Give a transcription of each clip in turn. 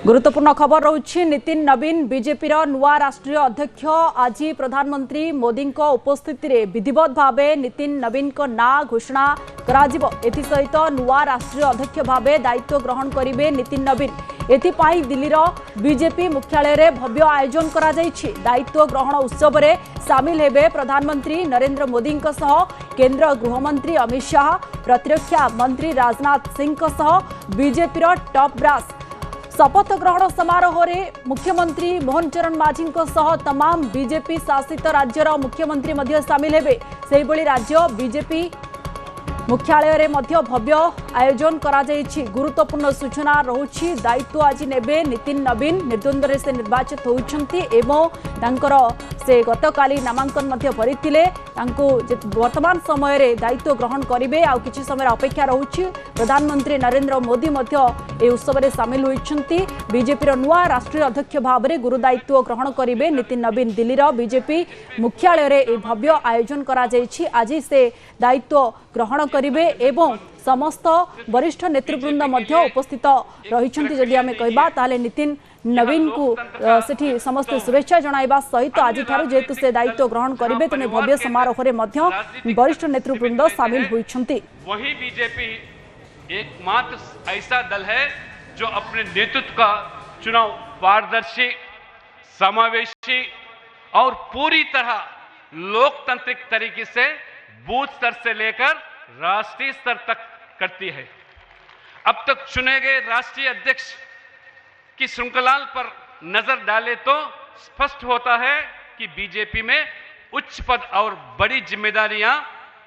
गुरुत्वपूर्ण खबर रही नितिन नवीन बीजेपी नुआ राष्ट्रीय अध्यक्ष आज प्रधानमंत्री मोदी उपस्थित विधिवत भाव नितिन नवीन ना घोषणा सहित नुआ राष्ट्रीय अध्यक्ष भाव दायित्व ग्रहण करेंगे नितिन नवीन। एथिपाई दिल्लीर बीजेपी मुख्यालय भव्य आयोजन करा दायित्व ग्रहण उत्सव में सामिल हेबे प्रधानमंत्री नरेंद्र मोदी केंद्र गृहमंत्री अमित शाह, प्रतिरक्षा मंत्री Rajnath Singh BJP top brass. शपथ ग्रहण समारोह रे मुख्यमंत्री मोहन चरण माझी तमाम बीजेपी शासित राज्यर मुख्यमंत्री मध्य सामिल हेबे। सेही भली राज्य बीजेपी मुख्यालय रे मध्य भव्य आयोजन करा जायछि। गुरुत्वपूर्ण सूचना रहुछि दायित्व आज नेबे नितिन नवीन निर्द्वंद्व से निर्वाचित होउछंती एवं तांकर से गतकाली नामांकन मध्य भरिथिले। तांको वर्तमान समय रे दायित्व ग्रहण करिवे आ किछि समय अपेक्षा रहुछि। प्रधानमंत्री नरेंद्र मोदी मध्य ए उत्सव रे शामिल होइछंती। बीजेपी रो नुआ राष्ट्रीय अध्यक्ष भाव रे गुरु दायित्व ग्रहण करिवे नितिन नवीन। दिल्लीर बीजेपी मुख्यालय रे ए भव्य आयोजन करा जायछि। आज से दायित्व ग्रहण करिवे एवं समस्त वरिष्ठ नेतृवृंद मध्य उपस्थित रहिछंती। जदि आमे कहबा ताले नितिन नवीन को सेठी समस्त शुभेच्छा जणाइबा सहित आज ठारू जेतु से दायित्व ग्रहण करिवे तने भव्य समारोह रे मध्य वरिष्ठ नेतृवृंद शामिल होइछंती। वही बीजेपी एकमात्र ऐसा दल है जो अपने नेतृत्व का चुनाव पारदर्शी, समावेशी और पूरी तरह लोकतांत्रिक तरीके से बूथ स्तर से लेकर राष्ट्रीय स्तर तक करती है। अब तक चुने गए राष्ट्रीय अध्यक्ष की श्रृंखला पर नजर डाले तो स्पष्ट होता है कि बीजेपी में उच्च पद और बड़ी जिम्मेदारियां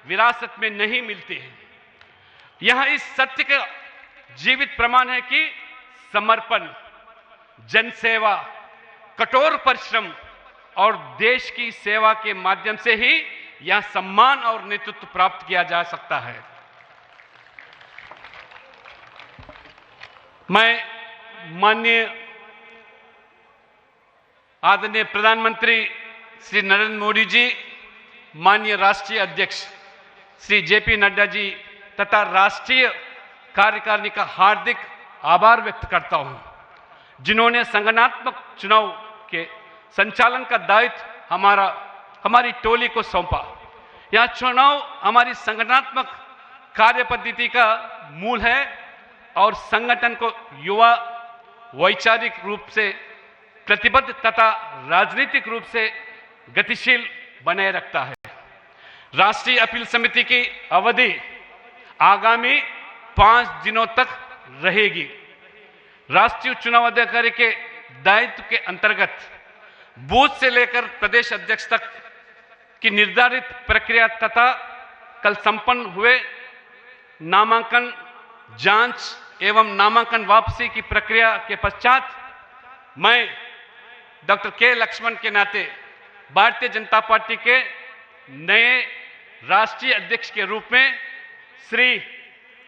विरासत में नहीं मिलती हैं। यहां इस सत्य का जीवित प्रमाण है कि समर्पण, जनसेवा, कठोर परिश्रम और देश की सेवा के माध्यम से ही यह सम्मान और नेतृत्व प्राप्त किया जा सकता है। मैं माननीय आदरणीय प्रधानमंत्री श्री नरेंद्र मोदी जी, माननीय राष्ट्रीय अध्यक्ष श्री जेपी नड्डा जी तथा राष्ट्रीय कार्यकारिणी का हार्दिक आभार व्यक्त करता हूं, जिन्होंने संगठनात्मक चुनाव के संचालन का दायित्व हमारी टोली को सौंपा। यह चुनाव हमारी संगठनात्मक कार्य पद्धति का मूल है और संगठन को युवा, वैचारिक रूप से प्रतिबद्ध तथा राजनीतिक रूप से गतिशील बनाए रखता है। राष्ट्रीय अपील समिति की अवधि आगामी 5 दिनों तक रहेगी। राष्ट्रीय चुनाव अधिकारी के दायित्व के अंतर्गत बूथ से लेकर प्रदेश अध्यक्ष तक की निर्धारित प्रक्रिया तथा कल संपन्न हुए नामांकन जांच एवं नामांकन वापसी की प्रक्रिया के पश्चात मैं डॉक्टर के लक्ष्मण के नाते भारतीय जनता पार्टी के नए राष्ट्रीय अध्यक्ष के रूप में श्री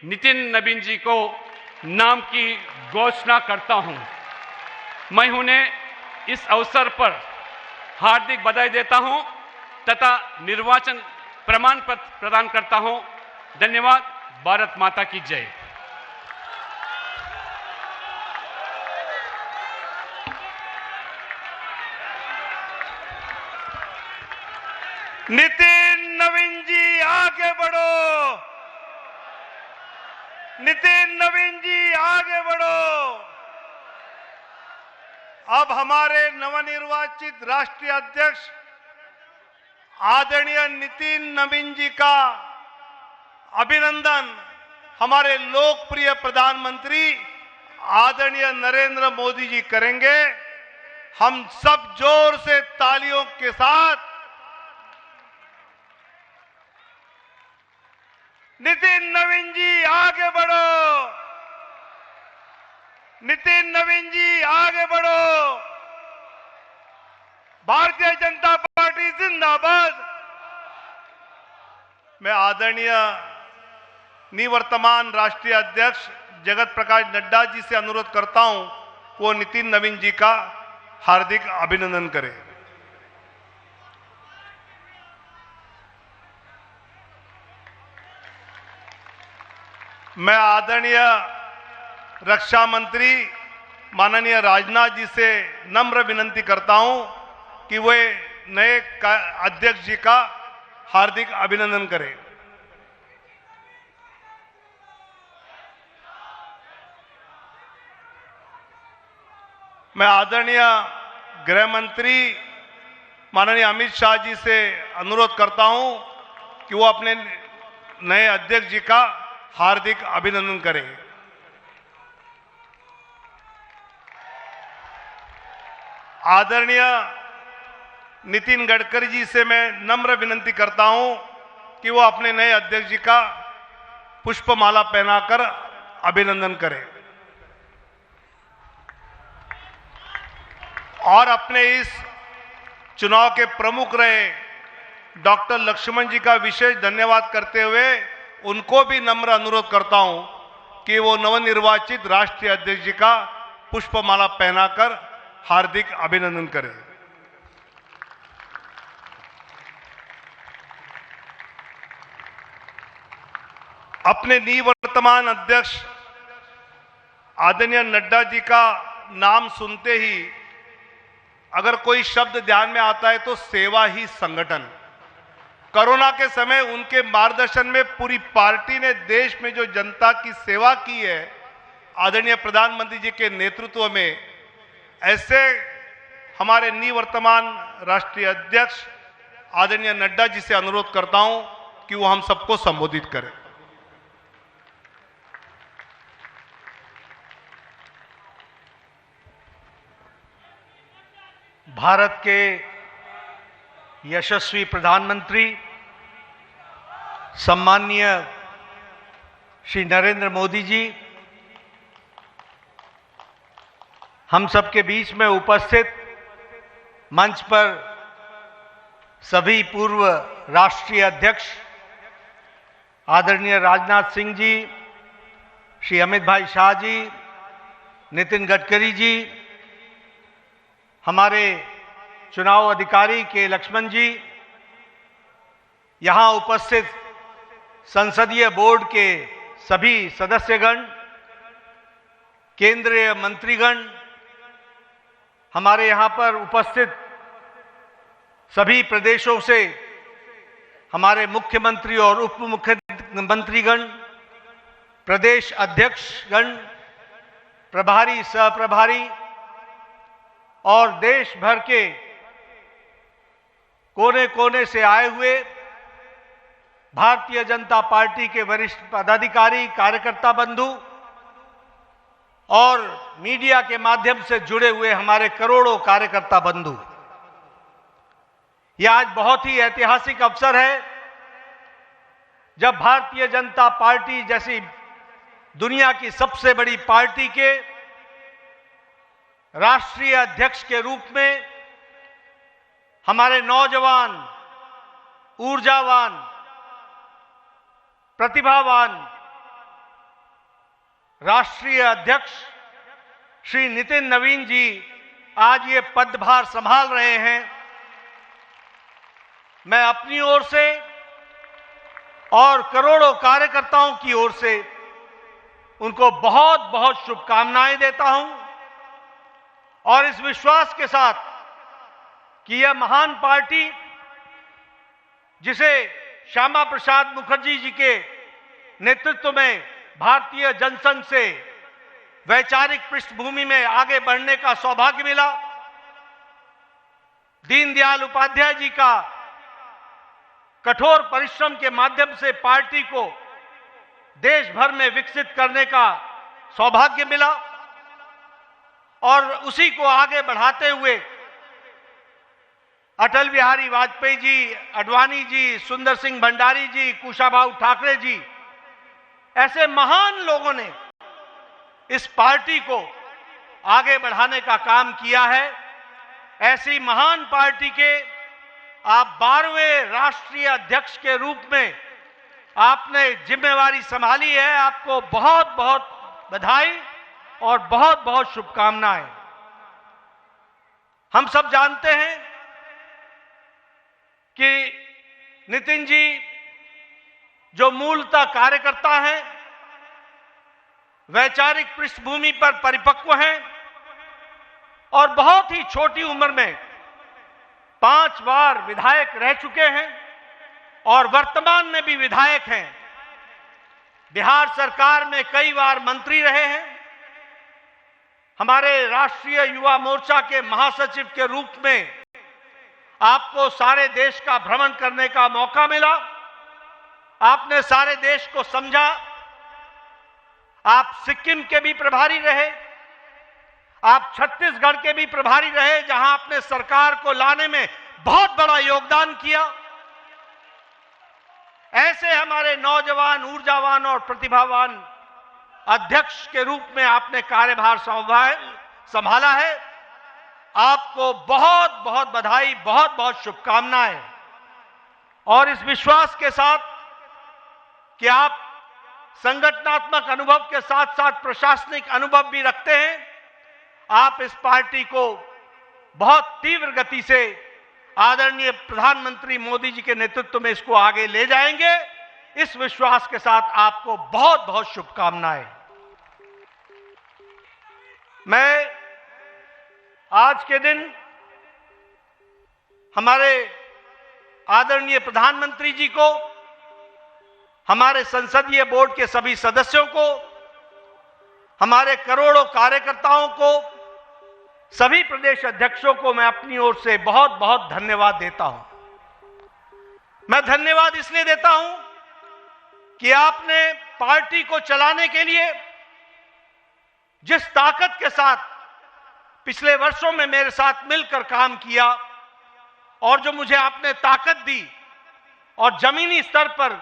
नितिन नवीन जी को नाम की घोषणा करता हूं। मैं उन्हें इस अवसर पर हार्दिक बधाई देता हूं तथा निर्वाचन प्रमाण पत्र प्रदान करता हूं। धन्यवाद। भारत माता की जय। नितिन नवीन जी आगे बढ़ो, नितिन नवीन जी आगे बढ़ो। अब हमारे नवनिर्वाचित राष्ट्रीय अध्यक्ष आदरणीय नितिन नवीन जी का अभिनंदन हमारे लोकप्रिय प्रधानमंत्री आदरणीय नरेंद्र मोदी जी करेंगे। हम सब जोर से तालियों के साथ नितिन नवीन जी आगे बढ़ो, नितिन नवीन जी आगे बढ़ो। भारतीय जनता पार्टी जिंदाबाद। मैं आदरणीय निवर्तमान राष्ट्रीय अध्यक्ष जगत प्रकाश नड्डा जी से अनुरोध करता हूं वो नितिन नवीन जी का हार्दिक अभिनंदन करें। मैं आदरणीय रक्षा मंत्री माननीय राजनाथ जी से नम्र विनती करता हूं कि वे नए अध्यक्ष जी का हार्दिक अभिनंदन करें। मैं आदरणीय गृह मंत्री माननीय अमित शाह जी से अनुरोध करता हूं कि वो अपने नए अध्यक्ष जी का हार्दिक अभिनंदन करें। आदरणीय नितिन गडकरी जी से मैं नम्र विनती करता हूं कि वो अपने नए अध्यक्ष जी का पुष्पमाला पहनाकर अभिनंदन करें। और अपने इस चुनाव के प्रमुख रहे डॉक्टर लक्ष्मण जी का विशेष धन्यवाद करते हुए उनको भी नम्र अनुरोध करता हूं कि वो नवनिर्वाचित राष्ट्रीय अध्यक्ष जी का पुष्पमाला पहनाकर हार्दिक अभिनंदन करें। अपने निवर्तमान अध्यक्ष आदरणीय नड्डा जी का नाम सुनते ही अगर कोई शब्द ध्यान में आता है तो सेवा ही संगठन। कोरोना के समय उनके मार्गदर्शन में पूरी पार्टी ने देश में जो जनता की सेवा की है आदरणीय प्रधानमंत्री जी के नेतृत्व में, ऐसे हमारे निवर्तमान राष्ट्रीय अध्यक्ष आदरणीय नड्डा जी से अनुरोध करता हूं कि वो हम सबको संबोधित करें। भारत के यशस्वी प्रधानमंत्री सम्माननीय श्री नरेंद्र मोदी जी, हम सबके बीच में उपस्थित मंच पर सभी पूर्व राष्ट्रीय अध्यक्ष आदरणीय राजनाथ सिंह जी, श्री अमित भाई शाह जी, नितिन गडकरी जी, हमारे चुनाव अधिकारी के लक्ष्मण जी, यहां उपस्थित संसदीय बोर्ड के सभी सदस्यगण, केंद्रीय मंत्रीगण, हमारे यहां पर उपस्थित सभी प्रदेशों से हमारे मुख्यमंत्री और उप मुख्यमंत्रीगण, प्रदेश अध्यक्षगण, प्रभारी, सहप्रभारी और देश भर के कोने कोने से आए हुए भारतीय जनता पार्टी के वरिष्ठ पदाधिकारी, कार्यकर्ता बंधु और मीडिया के माध्यम से जुड़े हुए हमारे करोड़ों कार्यकर्ता बंधु, यह आज बहुत ही ऐतिहासिक अवसर है जब भारतीय जनता पार्टी जैसी दुनिया की सबसे बड़ी पार्टी के राष्ट्रीय अध्यक्ष के रूप में हमारे नौजवान, ऊर्जावान, प्रतिभावान राष्ट्रीय अध्यक्ष श्री नितिन नवीन जी आज ये पदभार संभाल रहे हैं। मैं अपनी ओर से और करोड़ों कार्यकर्ताओं की ओर से उनको बहुत बहुत शुभकामनाएं देता हूं और इस विश्वास के साथ कि यह महान पार्टी जिसे श्यामा प्रसाद मुखर्जी जी के नेतृत्व में भारतीय जनसंघ से वैचारिक पृष्ठभूमि में आगे बढ़ने का सौभाग्य मिला, दीनदयाल उपाध्याय जी का कठोर परिश्रम के माध्यम से पार्टी को देश भर में विकसित करने का सौभाग्य मिला और उसी को आगे बढ़ाते हुए अटल बिहारी वाजपेयी जी, अडवाणी जी, सुंदर सिंह भंडारी जी, कुशाभाऊ ठाकरे जी, ऐसे महान लोगों ने इस पार्टी को आगे बढ़ाने का काम किया है। ऐसी महान पार्टी के आप 12वें राष्ट्रीय अध्यक्ष के रूप में आपने जिम्मेवारी संभाली है। आपको बहुत बहुत बधाई और बहुत बहुत शुभकामनाएं। हम सब जानते हैं कि नितिन जी जो मूलतः कार्यकर्ता हैं, वैचारिक पृष्ठभूमि पर परिपक्व हैं और बहुत ही छोटी उम्र में 5 बार विधायक रह चुके हैं और वर्तमान में भी विधायक हैं। बिहार सरकार में कई बार मंत्री रहे हैं। हमारे राष्ट्रीय युवा मोर्चा के महासचिव के रूप में आपको सारे देश का भ्रमण करने का मौका मिला। आपने सारे देश को समझा। आप सिक्किम के भी प्रभारी रहे, आप छत्तीसगढ़ के भी प्रभारी रहे, जहां आपने सरकार को लाने में बहुत बड़ा योगदान किया। ऐसे हमारे नौजवान, ऊर्जावान और प्रतिभावान अध्यक्ष के रूप में आपने कार्यभार संभाला है। आपको बहुत बहुत बधाई, बहुत बहुत शुभकामनाएं। और इस विश्वास के साथ कि आप संगठनात्मक अनुभव के साथ साथ प्रशासनिक अनुभव भी रखते हैं, आप इस पार्टी को बहुत तीव्र गति से आदरणीय प्रधानमंत्री मोदी जी के नेतृत्व में इसको आगे ले जाएंगे। इस विश्वास के साथ आपको बहुत बहुत शुभकामनाएं। मैं आज के दिन हमारे आदरणीय प्रधानमंत्री जी को, हमारे संसदीय बोर्ड के सभी सदस्यों को, हमारे करोड़ों कार्यकर्ताओं को, सभी प्रदेश अध्यक्षों को मैं अपनी ओर से बहुत बहुत धन्यवाद देता हूं। मैं धन्यवाद इसलिए देता हूं कि आपने पार्टी को चलाने के लिए जिस ताकत के साथ पिछले वर्षों में मेरे साथ मिलकर काम किया और जो मुझे आपने ताकत दी और जमीनी स्तर पर